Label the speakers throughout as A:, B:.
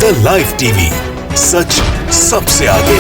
A: The live TV, सच सबसे आगे।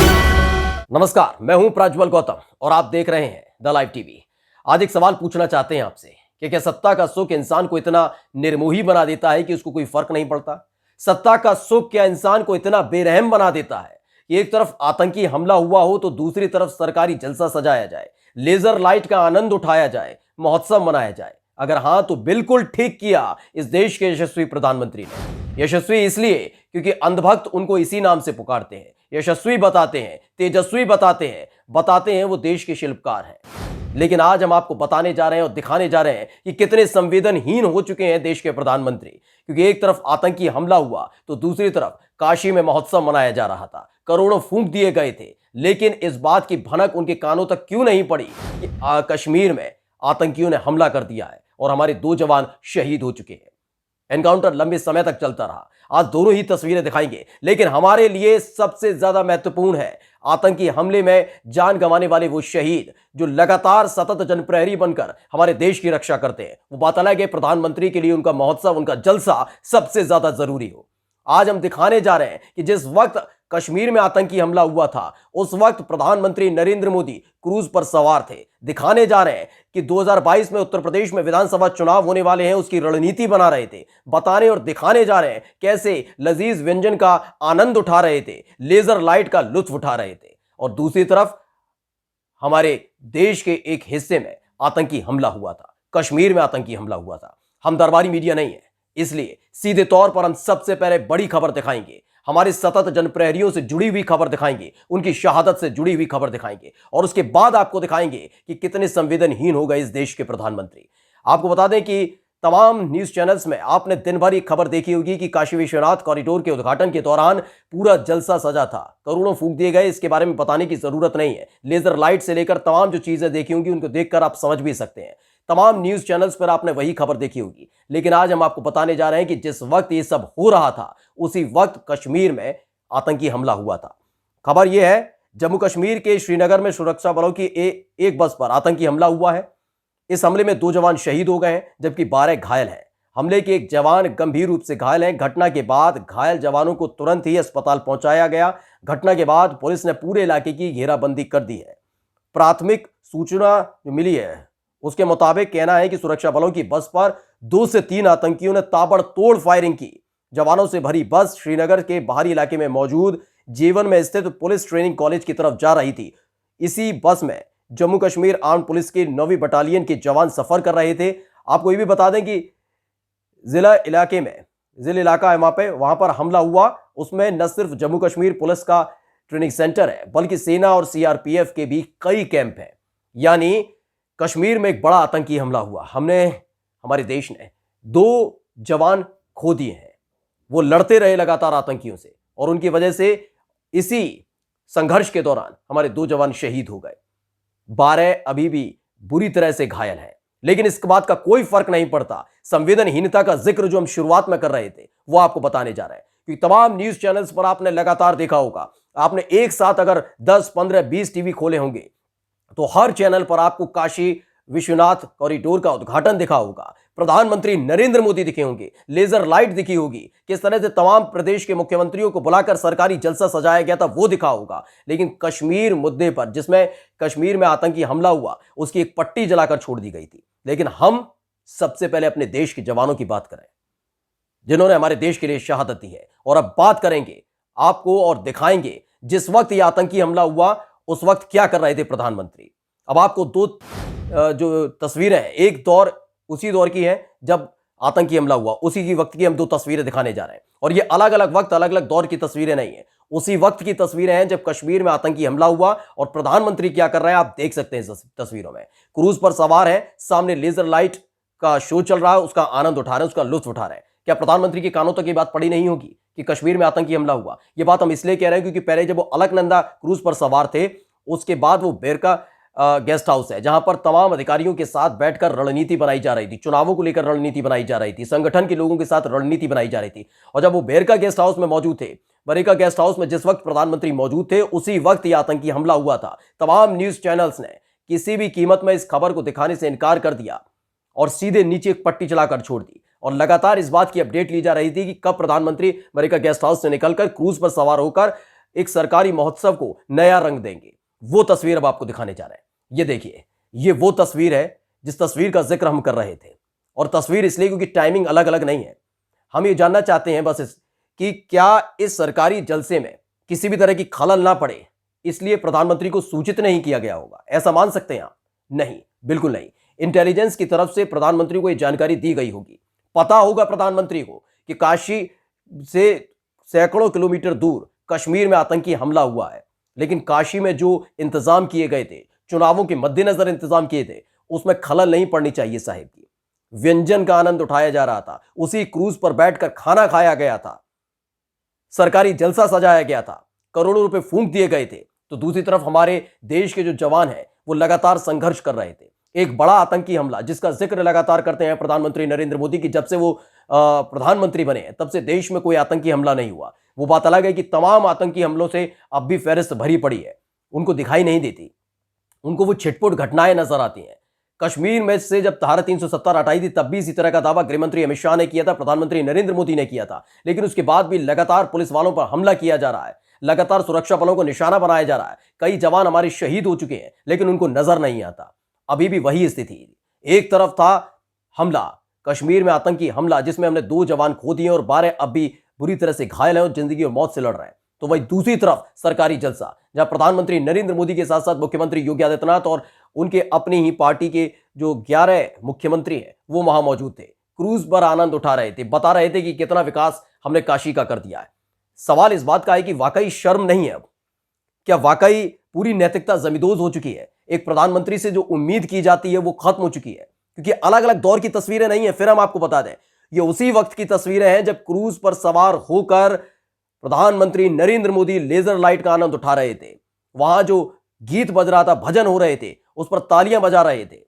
B: नमस्कार, मैं हूं प्रज्वल गौतम और आप देख रहे हैं द लाइव टीवी। आज एक सवाल पूछना चाहते हैं आपसे कि क्या सत्ता का सुख इंसान को इतना निर्मोही बना देता है कि उसको कोई फर्क नहीं पड़ता? सत्ता का सुख क्या इंसान को इतना बेरहम बना देता है कि एक तरफ आतंकी हमला हुआ हो तो दूसरी तरफ सरकारी जलसा सजाया जाए, लेजर लाइट का आनंद उठाया जाए, महोत्सव मनाया जाए? अगर हां तो बिल्कुल ठीक किया इस देश के यशस्वी प्रधानमंत्री ने। यशस्वी इसलिए क्योंकि अंधभक्त उनको इसी नाम से पुकारते हैं। यशस्वी बताते हैं, तेजस्वी बताते हैं वो देश के शिल्पकार हैं। लेकिन आज हम आपको बताने जा रहे हैं और दिखाने जा रहे हैं कि कितने संवेदनहीन हो चुके हैं देश के प्रधानमंत्री। क्योंकि एक तरफ आतंकी हमला हुआ तो दूसरी तरफ काशी में महोत्सव मनाया जा रहा था, करोड़ों फूंक दिए गए थे, लेकिन इस बात की भनक उनके कानों तक क्यों नहीं पड़ी कि कश्मीर में आतंकियों ने हमला कर दिया है और हमारे 2 जवान शहीद हो चुके हैं। एनकाउंटर लंबे समय तक चलता रहा। आज दोनों ही तस्वीरें दिखाएंगे, लेकिन हमारे लिए सबसे ज्यादा महत्वपूर्ण है आतंकी हमले में जान गंवाने वाले वो शहीद जो लगातार सतत जनप्रहरी बनकर हमारे देश की रक्षा करते हैं। वो बात अलग है, प्रधानमंत्री के लिए उनका महोत्सव, उनका जलसा सबसे ज्यादा जरूरी हो। आज हम दिखाने जा रहे हैं कि जिस वक्त कश्मीर में आतंकी हमला हुआ था उस वक्त प्रधानमंत्री नरेंद्र मोदी क्रूज पर सवार थे। दिखाने जा रहे हैं कि 2022 में उत्तर प्रदेश में विधानसभा चुनाव होने वाले हैं, उसकी रणनीति बना रहे थे। बताने और दिखाने जा रहे हैं कैसे लजीज व्यंजन का आनंद उठा रहे थे, लेजर लाइट का लुत्फ उठा रहे थे। और दूसरी तरफ हमारे देश के एक हिस्से में आतंकी हमला हुआ था, कश्मीर में आतंकी हमला हुआ था। हम दरबारी मीडिया नहीं है, इसलिए सीधे तौर पर हम सबसे पहले बड़ी खबर दिखाएंगे, हमारे सतत जनप्रहरियों से जुड़ी हुई खबर दिखाएंगे, उनकी शहादत से जुड़ी हुई खबर दिखाएंगे और उसके बाद आपको दिखाएंगे कि कितने संवेदनहीन हो गए इस देश के प्रधानमंत्री। आपको बता दें कि तमाम न्यूज चैनल्स में आपने दिन भर एक खबर देखी होगी कि काशी विश्वनाथ कॉरिडोर के उद्घाटन के दौरान पूरा जलसा सजा था, करोड़ों फूंक दिए गए। इसके बारे में बताने की जरूरत नहीं है। लेजर लाइट से लेकर तमाम जो चीजें देखी होंगी उनको देखकर आप समझ भी सकते हैं। तमाम न्यूज चैनल्स पर आपने वही खबर देखी होगी। लेकिन आज हम आपको बताने जा रहे हैं कि जिस वक्त ये सब हो रहा था उसी वक्त कश्मीर में आतंकी हमला हुआ था। खबर यह है, जम्मू कश्मीर के श्रीनगर में सुरक्षा बलों की एक बस पर आतंकी हमला हुआ है। इस हमले में 2 जवान शहीद हो गए हैं जबकि 12 घायल हैं। हमले के एक जवान गंभीर रूप से घायल हैं। घटना के बाद घायल जवानों को तुरंत ही अस्पताल पहुंचाया गया। घटना के बाद पुलिस ने पूरे इलाके की घेराबंदी कर दी है। प्राथमिक सूचना जो मिली है उसके मुताबिक कहना है कि सुरक्षा बलों की बस पर 2 से 3 आतंकियों ने ताबड़तोड़ फायरिंग की। जवानों से भरी बस श्रीनगर के बाहरी इलाके में मौजूद जेवन में स्थित पुलिस ट्रेनिंग कॉलेज की तरफ जा रही थी। इसी बस में जम्मू कश्मीर आर्म पुलिस की 9वीं बटालियन के जवान सफर कर रहे थे। आपको ये भी बता दें कि जिला इलाका है वहां पर हमला हुआ, उसमें न सिर्फ जम्मू कश्मीर पुलिस का ट्रेनिंग सेंटर है बल्कि सेना और सीआरपीएफ के भी कई कैंप हैं। यानी कश्मीर में एक बड़ा आतंकी हमला हुआ। हमारे देश ने 2 जवान खो दिए हैं। वो लड़ते रहे लगातार आतंकियों से और उनकी वजह से इसी संघर्ष के दौरान हमारे 2 जवान शहीद हो गए। 12 अभी भी बुरी तरह से घायल हैं। लेकिन इस बात का कोई फर्क नहीं पड़ता। संवेदनहीनता का जिक्र जो हम शुरुआत में कर रहे थे वो आपको बताने जा रहे हैं। क्योंकि तमाम न्यूज चैनल्स पर आपने लगातार देखा होगा, आपने एक साथ अगर 10, 15, 20 टीवी खोले होंगे तो हर चैनल पर आपको काशी विश्वनाथ कॉरिडोर का उद्घाटन दिखा होगा, प्रधानमंत्री नरेंद्र मोदी दिखे होंगे, लेजर लाइट दिखी होगी, किस तरह से तमाम प्रदेश के मुख्यमंत्रियों को बुलाकर सरकारी जलसा सजाया गया था वो दिखा होगा। लेकिन कश्मीर मुद्दे पर, जिसमें कश्मीर में आतंकी हमला हुआ, उसकी एक पट्टी जलाकर छोड़ दी गई थी। लेकिन हम सबसे पहले अपने देश के जवानों की बात करें जिन्होंने हमारे देश के लिए शहादत दी है। और अब बात करेंगे आपको और दिखाएंगे जिस वक्त यह आतंकी हमला हुआ उस वक्त क्या कर रहे थे प्रधानमंत्री। अब आपको 2 जो तस्वीरें हैं, एक दौर उसी दौर की है जब आतंकी हमला हुआ, उसी की वक्त की हम 2 तस्वीरें दिखाने जा रहे हैं। और ये अलग अलग वक्त, अलग अलग दौर की तस्वीरें नहीं है, उसी वक्त की तस्वीरें हैं जब कश्मीर में आतंकी हमला हुआ। और प्रधानमंत्री क्या कर रहे हैं आप देख सकते हैं इस तस्वीरों में। क्रूज पर सवार है, सामने लेजर लाइट का शो चल रहा है, उसका आनंद उठा रहे हैं, उसका लुत्फ उठा रहे हैं। क्या प्रधानमंत्री के कानों तक ये बात पड़ी नहीं होगी कि कश्मीर में आतंकी हमला हुआ? ये बात हम इसलिए कह रहे हैं क्योंकि पहले जब वो अलकनंदा क्रूज पर सवार थे उसके बाद वो बेरका गेस्ट हाउस है जहां पर तमाम अधिकारियों के साथ बैठकर रणनीति बनाई जा रही थी, चुनावों को लेकर रणनीति बनाई जा रही थी, संगठन के लोगों के साथ रणनीति बनाई जा रही थी। और जब वो बेरका गेस्ट हाउस में मौजूद थे, बरेका गेस्ट हाउस में जिस वक्त प्रधानमंत्री मौजूद थे उसी वक्त यह आतंकी हमला हुआ था। तमाम न्यूज चैनल्स ने किसी भी कीमत में इस खबर को दिखाने से इनकार कर दिया और सीधे नीचे एक पट्टी चलाकर छोड़ दी और लगातार इस बात की अपडेट ली जा रही थी कि कब प्रधानमंत्री अमेरिका गेस्ट हाउस से निकलकर क्रूज पर सवार होकर एक सरकारी महोत्सव को नया रंग देंगे। वो तस्वीर अब आपको दिखाने जा रहे हैं। ये देखिए, ये वो तस्वीर है जिस तस्वीर का जिक्र हम कर रहे थे। और तस्वीर इसलिए क्योंकि टाइमिंग अलग अलग नहीं है। हम ये जानना चाहते हैं बस कि क्या इस सरकारी जलसे में किसी भी तरह की खलल ना पड़े, इसलिए प्रधानमंत्री को सूचित नहीं किया गया होगा, ऐसा मान सकते हैं आप? नहीं, बिल्कुल नहीं। इंटेलिजेंस की तरफ से प्रधानमंत्री को यह जानकारी दी गई होगी। पता होगा प्रधानमंत्री को कि काशी से सैकड़ों किलोमीटर दूर कश्मीर में आतंकी हमला हुआ है, लेकिन काशी में जो इंतजाम किए गए थे, चुनावों के मद्देनजर इंतजाम किए थे, उसमें खलल नहीं पड़नी चाहिए साहिब की। व्यंजन का आनंद उठाया जा रहा था, उसी क्रूज पर बैठकर खाना खाया गया था, सरकारी जलसा सजाया गया था, करोड़ों रुपए फूंक दिए गए थे। तो दूसरी तरफ हमारे देश के जो जवान हैं वो लगातार संघर्ष कर रहे थे। एक बड़ा आतंकी हमला जिसका जिक्र लगातार करते हैं प्रधानमंत्री नरेंद्र मोदी की, जब से वो प्रधानमंत्री बने हैं तब से देश में कोई आतंकी हमला नहीं हुआ। वो बात अलग है कि तमाम आतंकी हमलों से अब भी फहरिस्त भरी पड़ी है, उनको दिखाई नहीं देती, उनको वो छिटपुट घटनाएं नजर आती हैं। कश्मीर में से जब धारा 370 हटाई थी तब भी इसी तरह का दावा गृहमंत्री अमित शाह ने किया था, प्रधानमंत्री नरेंद्र मोदी ने किया था, लेकिन उसके बाद भी लगातार पुलिस वालों पर हमला किया जा रहा है, लगातार सुरक्षा बलों को निशाना बनाया जा रहा है। कई जवान हमारे शहीद हो चुके हैं लेकिन उनको नजर नहीं आता। अभी भी वही स्थिति। एक तरफ था हमला, कश्मीर में आतंकी हमला जिसमें हमने 2 जवान खो दिए और 12 अब भी बुरी तरह से घायल हैं और जिंदगी और मौत से लड़ रहे हैं। तो वही दूसरी तरफ सरकारी जलसा, जहां प्रधानमंत्री नरेंद्र मोदी के साथ साथ मुख्यमंत्री योगी आदित्यनाथ और उनके अपनी ही पार्टी के जो 11 मुख्यमंत्री हैं वो वहां मौजूद थे, क्रूज पर आनंद उठा रहे थे, बता रहे थे कि कितना विकास हमने काशी का कर दिया है। सवाल इस बात का है कि वाकई शर्म नहीं है अब? क्या वाकई पूरी नैतिकता जमींदोज हो चुकी है? एक प्रधानमंत्री से जो उम्मीद की जाती है वो खत्म हो चुकी है, क्योंकि अलग अलग दौर की तस्वीरें नहीं है। फिर हम आपको बता दें, ये उसी वक्त की तस्वीरें हैं जब क्रूज पर सवार होकर प्रधानमंत्री नरेंद्र मोदी लेजर लाइट का आनंद उठा रहे थे। वहां जो गीत बज रहा था, भजन हो रहे थे, उस पर तालियां बजा रहे थे।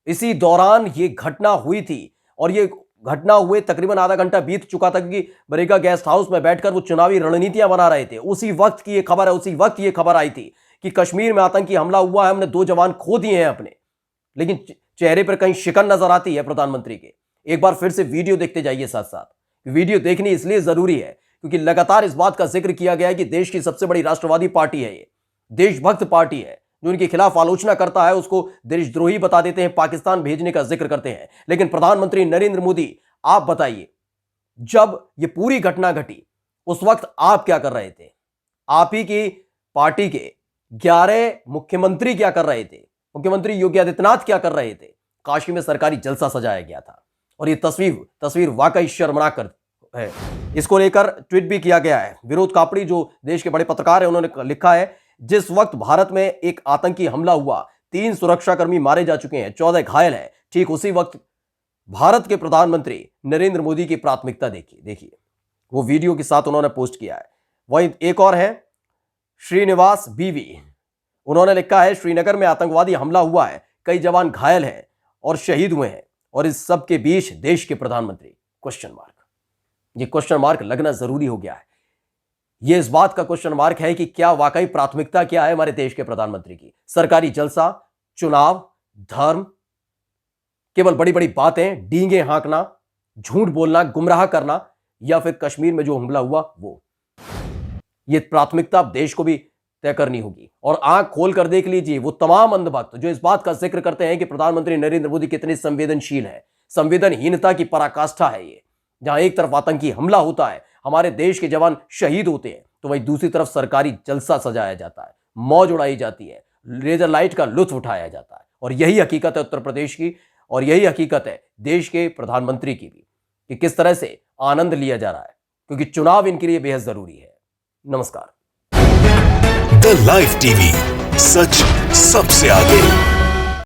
B: इसी दौरान ये घटना हुई थी और ये घटना हुए तकरीबन आधा घंटा बीत चुका था, क्योंकि अमेरिका गेस्ट हाउस में बैठकर वो चुनावी रणनीतियां बना रहे थे। उसी वक्त की ये खबर है, उसी वक्त ये खबर आई थी कि कश्मीर में आतंकी हमला हुआ है, हमने 2 जवान खो दिए हैं अपने, लेकिन चेहरे पर कहीं शिकन नजर आती है प्रधानमंत्री के। एक बार फिर से वीडियो देखते जाइए साथ साथ। वीडियो देखनी इसलिए जरूरी है क्योंकि लगातार इस बात का जिक्र किया गया है कि देश की सबसे बड़ी राष्ट्रवादी पार्टी है ये, देशभक्त पार्टी है। जो उनके खिलाफ आलोचना करता है उसको देशद्रोही बता देते हैं, पाकिस्तान भेजने का जिक्र करते हैं। लेकिन प्रधानमंत्री नरेंद्र मोदी, आप बताइए, जब ये पूरी घटना घटी उस वक्त आप क्या कर रहे थे? आप ही की पार्टी के 11 मुख्यमंत्री क्या कर रहे थे? मुख्यमंत्री योगी आदित्यनाथ क्या कर रहे थे? काशी में सरकारी जलसा सजाया गया था और ये तस्वीर वाकई शर्मनाक है। इसको लेकर ट्वीट भी किया गया है। विनोद कापड़ी जो देश के बड़े पत्रकार हैं, उन्होंने लिखा है, जिस वक्त भारत में एक आतंकी हमला हुआ, 3 सुरक्षाकर्मी मारे जा चुके हैं, 14 घायल हैं, ठीक उसी वक्त भारत के प्रधानमंत्री नरेंद्र मोदी की प्राथमिकता देखिए। वो वीडियो के साथ उन्होंने पोस्ट किया है। वहीं एक और है श्रीनिवास बीवी, उन्होंने लिखा है, श्रीनगर में आतंकवादी हमला हुआ है, कई जवान घायल हैं और शहीद हुए हैं और इस सब के बीच देश के प्रधानमंत्री? Question mark. ये क्वेश्चन मार्क लगना जरूरी हो गया है। ये इस बात का क्वेश्चन मार्क है कि क्या वाकई प्राथमिकता क्या है हमारे देश के प्रधानमंत्री की? सरकारी जलसा, चुनाव, धर्म, केवल बड़ी बड़ी बातें, डींगे हाँकना, झूठ बोलना, गुमराह करना, या फिर कश्मीर में जो हमला हुआ वो? ये प्राथमिकता अब देश को भी तय करनी होगी। और आंख खोल कर देख लीजिए, वो तमाम अंधभक्त जो इस बात का जिक्र करते हैं कि प्रधानमंत्री नरेंद्र मोदी कितने संवेदनशील है, संवेदनहीनता की पराकाष्ठा है ये। जहां एक तरफ आतंकी हमला होता है, हमारे देश के जवान शहीद होते हैं, तो वहीं दूसरी तरफ सरकारी जलसा सजाया जाता है, मौज उड़ाई जाती है, लेजर लाइट का लुत्फ उठाया जाता है। और यही हकीकत है उत्तर प्रदेश की, और यही हकीकत है देश के प्रधानमंत्री की भी, कि किस तरह से आनंद लिया जा रहा है, क्योंकि चुनाव इनके लिए बेहद जरूरी है। नमस्कार।
A: द लाइव टीवी, सच सबसे आगे।